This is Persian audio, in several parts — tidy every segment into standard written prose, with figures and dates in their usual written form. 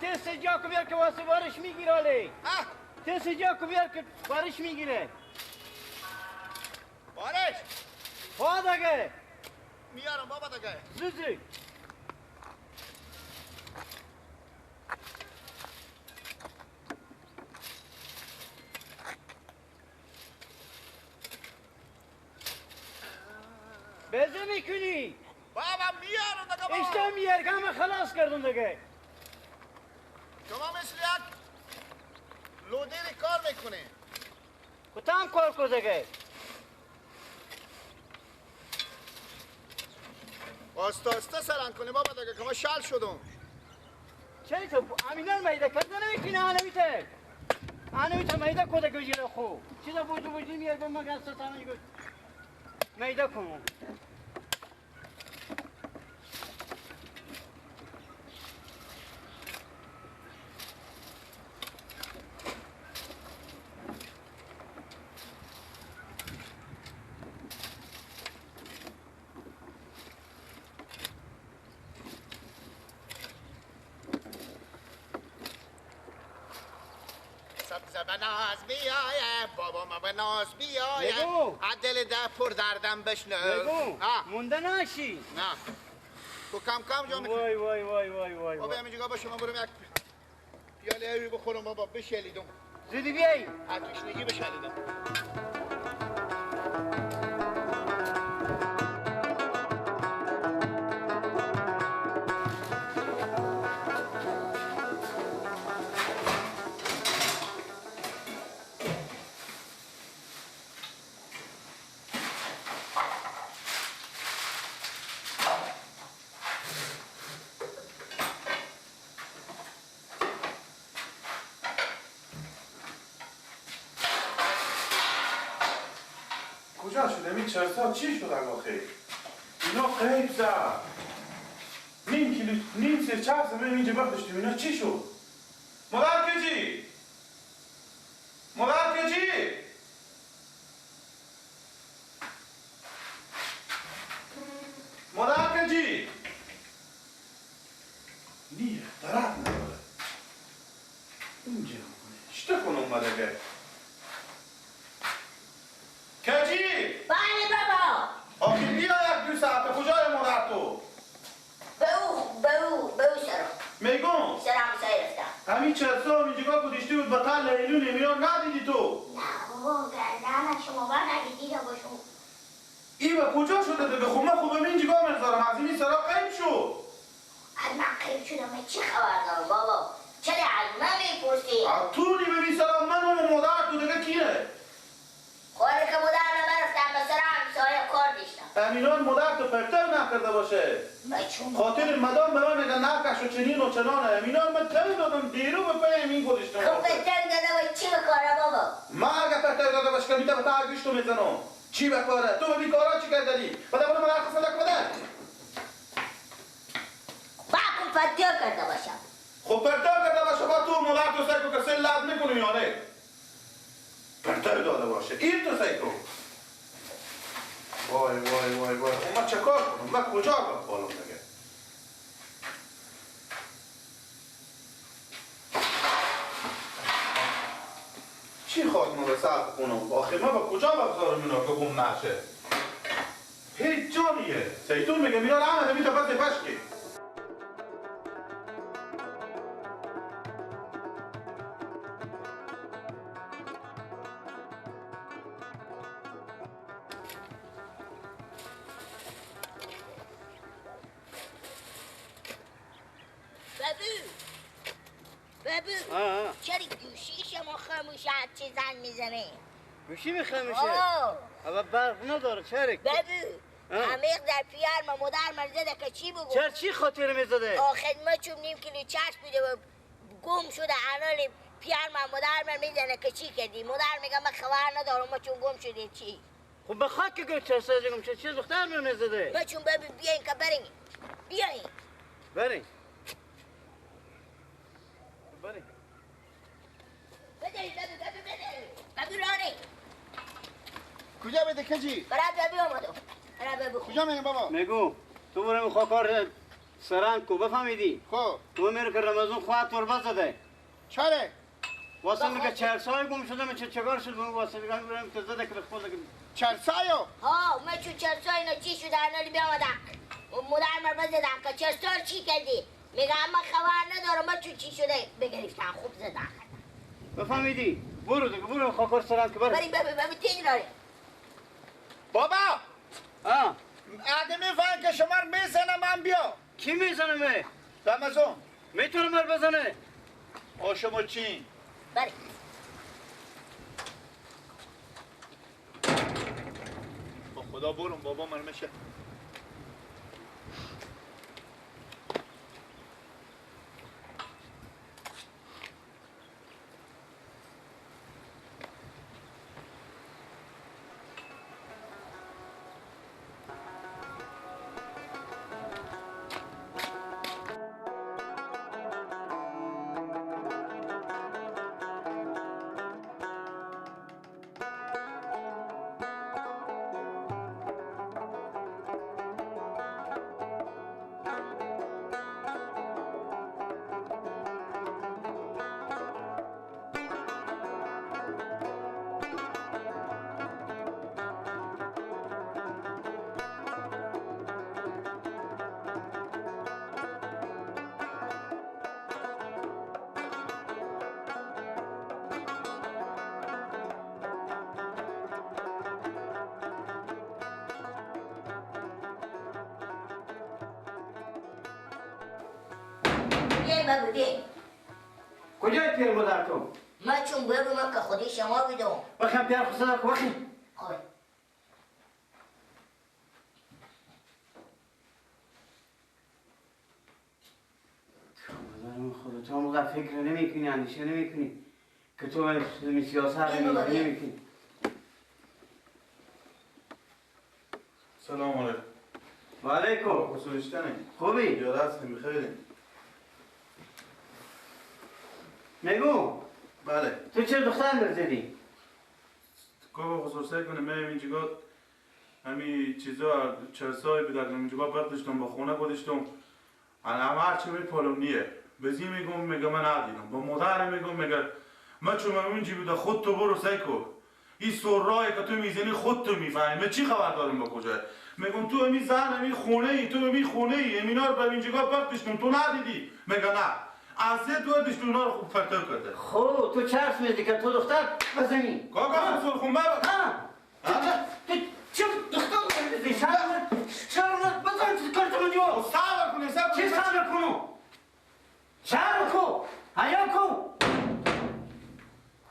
تست جا کو بیار که واسه بارش میگیره لی تست جا کو بیار که بارش میگیره بارش ها دگه میارم بابا دگه زوزی بزه میکنی بابا میارم دگه بابا اشتا میار که همه خلاص کردم دگه شما مثل یک لودری کار میکنه کتام کار کو دگه آسته سران کنی بابا دگه که ما شل شدم چه تو امینان میده کرده نمیکنه آنمیته میده کده گوشیره خو چیزا بودی میار به ما گسته تامنی گوش میده کنم سبز بناز بیایه بابا ما بناز بیایه بگو عدل ده پر دردم بشنو بگو مونده ناشی نه تو کم جا میکنی وای بابا همینجا باشه من برم یک پیاله هایی بخورم بابا بشلیدم زودی بیایی تشنگی بشلیدم کجا شده؟ این چرسا چی شد آخه؟ اینا قیب زد نیم سیر چرس من اینجا برداشتیم اینا چی شد؟ مدرکجی نیه درد نداره اینجا چطور کن اومده گه کجی بله بابا آخه بیا یک دو ساعته کجای مادر تو؟ به او سرم میگم سرم رفتم همین چرسا اینجا کدیشتی بود بطل لیلون امیران ندیدی تو؟ نه بابا گردن شما بر ندیدیدم باشون ای با کجا شده دیگه خب من خوبم اینجا میذارم از این سرا قیب شد از من قیب شدم چی خبر دارم بابا چرا از من میپرسی از تو نی سرا من و مادر تو دیگه کیه؟ خوره که مادر نبرفتم به سرم سایه کار دیشتم امینان مادر تو پرتر نکرده باشه خاطر مدام به من میگن نکش و چنین و چنانه امینان من تل دادم دیرو به پای امین گذاشتم خب پرتر داده و چی بکاره بابا من اگه پرتر داده باشه که میتونم به تا گوشتو میزنم چی بکاره؟ تو به بیکارا چی کردی؟ بده برو مادر خفلک بده باکم پرتر کرده باشم خب پرتر کرده باشه با تو مادر تو سیکو که سل لاد میکنی یا نه؟ پرتر داده باشه این تو سیکو وای من چه کار کنم؟ من کجا بالم دیگه؟ چی خواهد ما به صرف کنم؟ آخه من با کجا بگذارم اینا که گم نشه؟ هیچ جانیه سیتون میگه میرا رحمه نمیتا بس پشکی بابو چرا گوشی شما خاموشه چه زن میزنه گوشی میخوامشه اما برق نداره چرک بابو عمیق در پیار ما مادر مرزده که چی بگو چی خاطر میزده آخه ما چون نیم کیلو چشم بوده و گم شده الان پیار ما مادر من میزنه که چی کردی مادر میگه من خبر ندارم ما چون گم شده چی خب به خاک که چرسا جگم چه چیز دختر میزده ما چون بابو بیاین که برین بیاین برین بدهید بابو رانی کجا بده کجی؟ برای بابو آمدم برای بابو کجا میگم بابا؟ میگو تو برو خاکار سران کو بفهمیدی؟ خب و میره که رمضان خواهد تربه زده چره؟ واسه میگه 4 سال گم شده من چگار شد من واسه میگم برم که زده که بخواد چرسایو؟ ها من چون چرسای اینا چی شده ارنالی بیامدم مادر من بزدم که چرسار چی کردی؟ میگم من خبر ندارم من چون چی شده بگرفتم خوب زدم بفهمیدی؟ برو دیگه برو خاکر سران که برو بری ببین تین داره بابا آه اگه میفهمی که شما رو میزنه من بیا کی میزنه می؟ رمضان میتونه مر بزنه؟ آ شما چی؟ بری با خدا برون بابا من میشه بگو دی کجای پیر مادر تو؟ من چون بگو من که خودی شما بیدم بخیم پیر خسته که بخیم خود خدا تو هم فکر نمی کنی اندیشه نمی کنی که تو می سیاست نمی کنی سلام علیکم. و علیکم خصوصیشتنه خوبی؟ یاد هستیم بخیریم. میگو بله. تو چه دختر مرزدی؟ که خصوصی کنه من اینجا همین چیزا چرسای بدارم اینجا برداشتم با خونه گذاشتم. انا هر چی میپالم نیه. بزی میگم میگه من ندیدم. با مادر میگم میگه من چون من اینجا بوده خود تو برو سیکو. این سرایی که تو میزنی خود تو میفهمی. من چی خبر دارم با کجا؟ میگم تو امی زن امی خونه ای تو امی خونه ای امینا رو به اینجا برداشتم تو ندیدی. میگه نه. از دو دشت اونا رو خوب فرتو کرده. خب تو چرس میدی که تو دختر بزنی؟ کاکا خسول خون بابا. تو چه دختر بزنی؟ شرمت بزن چی کارت من جو؟ صبر کنی صبر چی صبر کنو؟ شرم کو؟ حیا کو؟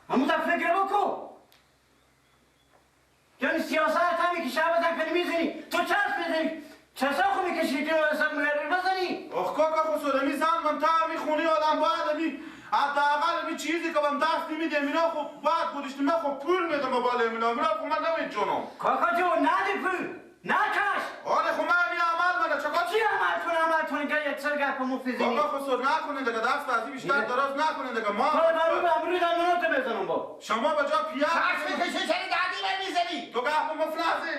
همون فکر بکو. یعنی سیاست همی که شعبت کنی میزنی تو چرس میزنی چرسا خو میکشی تو اصلا مهر بزنی آخ کاکا خسول امی زن من تا امی خونی آدم باید امی حداقل امی چیزی که من دست نمیده امینا خب باید گذاشتم من خب پول میدم بالا امینا امینا خب من نمیتونم کاکا جو نده پول نکش آره خب من امی عمل منه چکار چی عمل کنی که یک سر گپ مفیزینی کاکا خسول نکنید دیگه دست از این بیشتر دراز نکنید دیگه ما امروز دموناتو بزنم با شما به جا پیاق چرس میکشی چرا دادی من میزنی؟ تو گپ مفلسی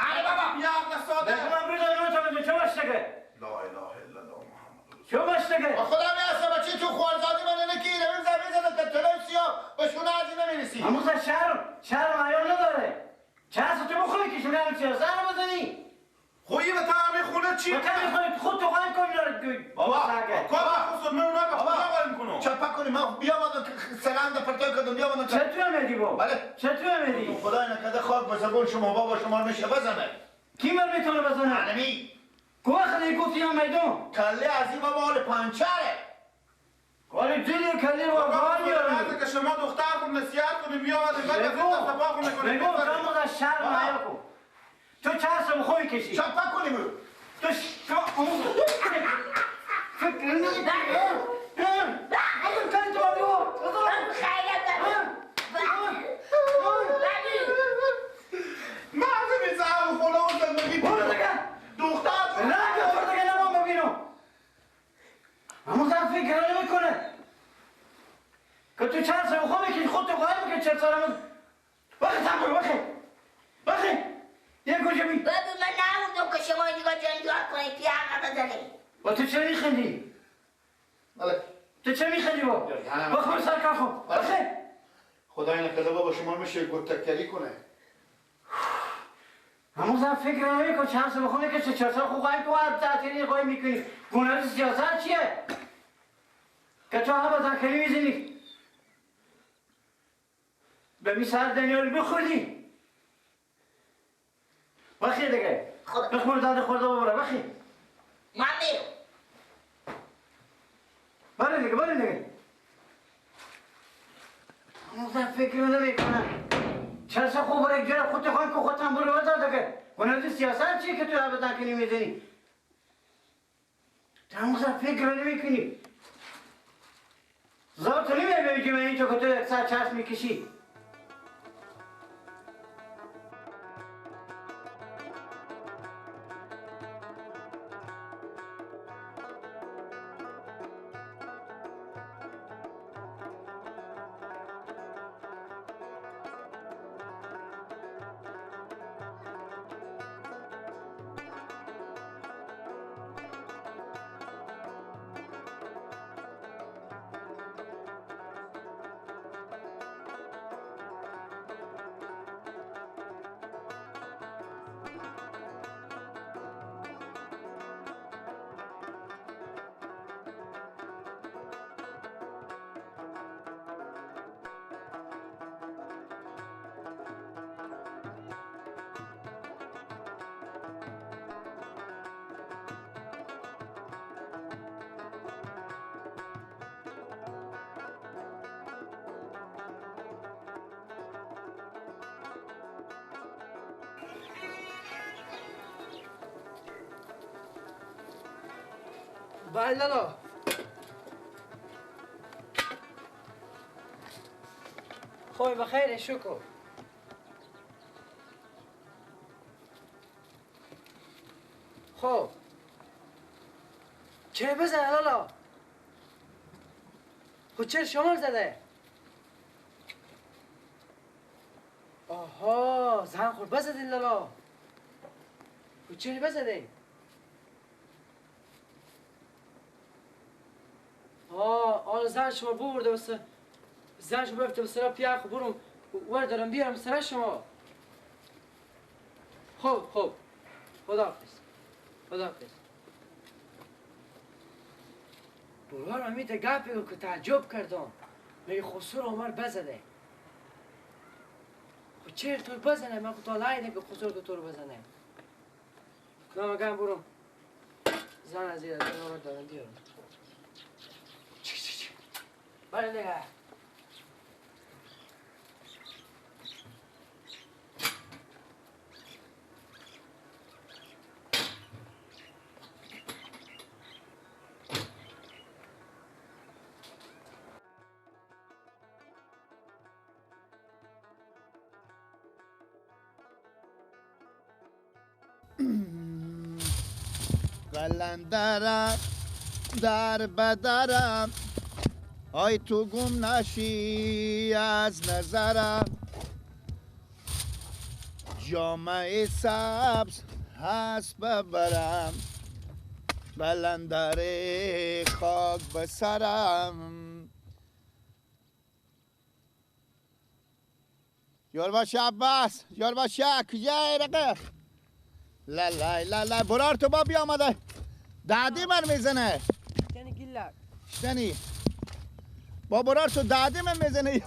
آره بابا پیاق نساده بزنم امروز دموناتو بزنم چه باشتگه لا اله الا الله محمد چه باشتگه با خدا میرسه بچه تو خوارزادی من نکی نمیم زمین زده که تلوی سیاه به شونه عزی نمیرسی همون شرم عیال نداره چرس تو بخوری که شونه همون سیاسه رو بزنی خویی به تعمی خونه چی؟ بطه میخوری خود تو قایم کنی بابا کاکا خسول من اونا به خدا قایم کنم چپا کنی من بیامدم که سلند پرتو کردم بیامدم چه تو امیدی با؟ بله چه تو امیدی؟ خدا نکرده خاک به زبون شما بابا شما میشه بزنه کی مر میتونه بزنه؟ علمی گوخلی گفتی یا میدون؟ کله عظیم بابا حال پنچره ولی دیدی کلی با گاه میارم که شما دختر کن نصیحت کنیم بیامده بعد از این دست باخو میکنیم بگو تو مگه شرم حیا کن تو چرس بخوی کشی چپا کنیم تو فکر نمیدی کاری تو بگو مردم این زهر خونه و زندگی برو دیگه دختر نه برو دیگه نمان ببینم همون زن فکر نمیکنه که تو چرس بخوی کشی خود تو قایم میکنی چه سالمون بخی تم برو بخی یه کجا می ببین من نموندم که شما اینجا جنجال کنید پیاقه بزنید و تو چه میخندی؟ بله تو چه میخندی با؟ بخور سر کار خود بخیر خدای نکرده بابا شما میشه گرتکری کنه. همون زن فکر نمی کن چند سه بخونه که چه سال خوب قایم تو هر تعطیلی قایم میکنی گناه سیاست چیه؟ که تو هم بزن کلی میزنی به می سر دنیال بخوردی بخیر دیگه بخور داده خورده ببره بخیر من میرم بله دیگه همون زن فکر نمی کنم چند سال خوب برای جرا خودت خواهی که خودتم برو بزن دیگه گناه سیاست چیه که تو هم بزن کلی میزنی تو همون زن فکر نمی کنی ذات نمیه بگی من اینجا که تو یک ساعت چشم میکشی بله لالا خوبی بخیر شکر خب چه بزنه لالا خود چرا شمال زده آها زن خود بزده لالا خود چرا بزده آن زن شما برده واسه زن شما بفته به سرا پیار خب برم وردارم بیارم سر شما خب خداحافظ برو میده گپی که تعجب کردم میگه خسرو عمر بزده خب چرا تو بزنه من خود تا لایده که خسرو که تو رو بزنه نامگم برم زن از این دارم بیارم بله دیگه قلندرم در بدرم آی تو گم نشی از نظرم جامعه سبز هست ببرم بلندر خاک بسرم یار باش عباس یار باش کجای رقه لا برار تو با بیامده دادی من میزنه یعنی گیلک شتنی با برار تو دادی من میزنه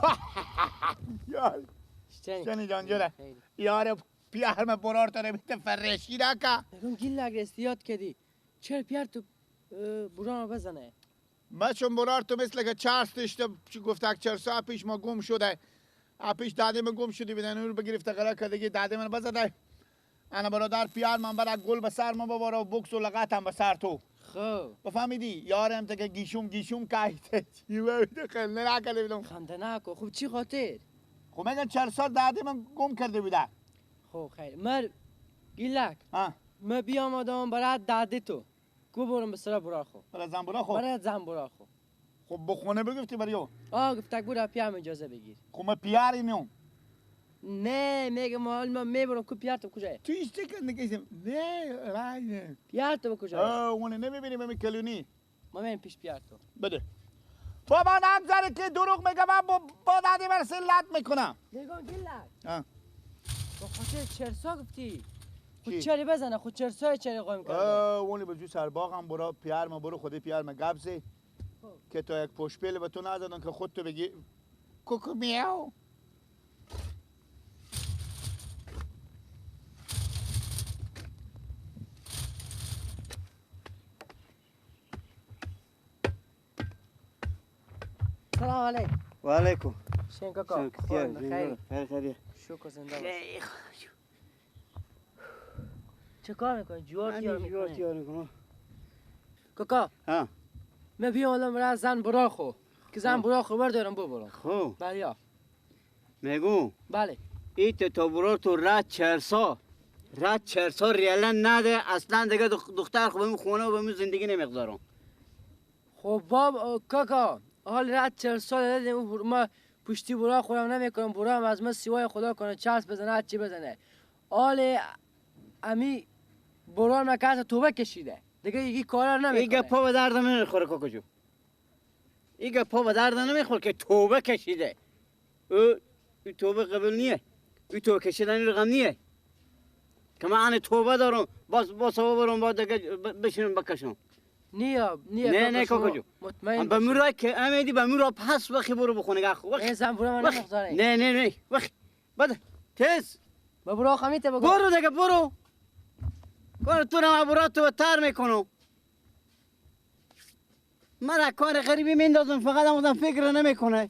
یار شتنی جان جوره یار پیار من برار تو نمیته فرشی رکا نگم گیلک استیاد کردی چرا پیار تو برام بزنه من چون برار تو مثل که چرستش تو گفته 4 ساعت پیش ما گم شده پیش دادی من گم شدی بدن اون بگرفته قرار کردگی دادی من بزده انا برادر پیار من برای گل به سر من بباره و بکس و لغتم به سر تو خب بفهمیدی یارم تا که گیشوم کایته چی بایده خنده نکرده بیدم خنده نکن خب چی خاطر خب میگن 4 سال دادی من گم کرده بوده خب خیر مر گیلک ها من بیام آدم برای داده تو کو برم به سر برا خو برای زنبورا خب برای زن برا خو خب بخونه بگفتی بریو گفتک برا پیام اجازه بگیر خب من پیاری میام نه میگه ما میبرم کو پیارتو کجای تو ایسته کن نگیزم نه رای نه پیارتو کجای اونه نمیبینیم همی کلونی ما میریم پیش پیارتو بده بابا نگذاره که دروغ میگم من با دادی بر سلت میکنم نگاه گلک آه. با خاطر چرسا گفتی خود چی؟ چری بزنه خود چرسای چری قایم کرده اونی بجو سرباغ هم برو پیار ما برو خودی پیار ما گبزی که تو یک پشپیل به تو نزدن که خود تو بگی کوکو میاو سلام علیکم و علیکم شین کاکا خورم بخیری خیلی شکر زنده باش چه کار میکنی؟ جوار تیار میکنی؟ کاکا ها من بیام الان برای زن براخو که زن براخو بردارم ببرم خب بله میگو بله ایت تو برو تو رد چرسا ریالا نده اصلا دیگه دختر خب بهم خونه و بهم زندگی نمیگذارم خب باب کاکا حال رد 40 سال دادیم ما پشتی برا خودم نمیکنم برا هم از ما سیوای خدا کنه چسب بزنه هر چی بزنه حال امی برا نکرد توبه کشیده دیگه یکی کارا این نمیکنه گپا به درد نمیخوره کاکا جو این گپا به درد نمیخوره که توبه کشیده او توبه قبل نیه او توبه کشیدن رقم نیه که من توبه دارم با سوا برم با دیگه بشینم بکشم نه کاکا جو مطمئن به میرا که امیدی به میرا پس وقتی برو بخونه گه خوب این زن برا من نمیخوره نه وقت بده تیز با برا خمیته بگو برو دیگه برو کار تو رو برات تو تر میکنم من کار غریبی میندازم فقط هم فکر نمیکنه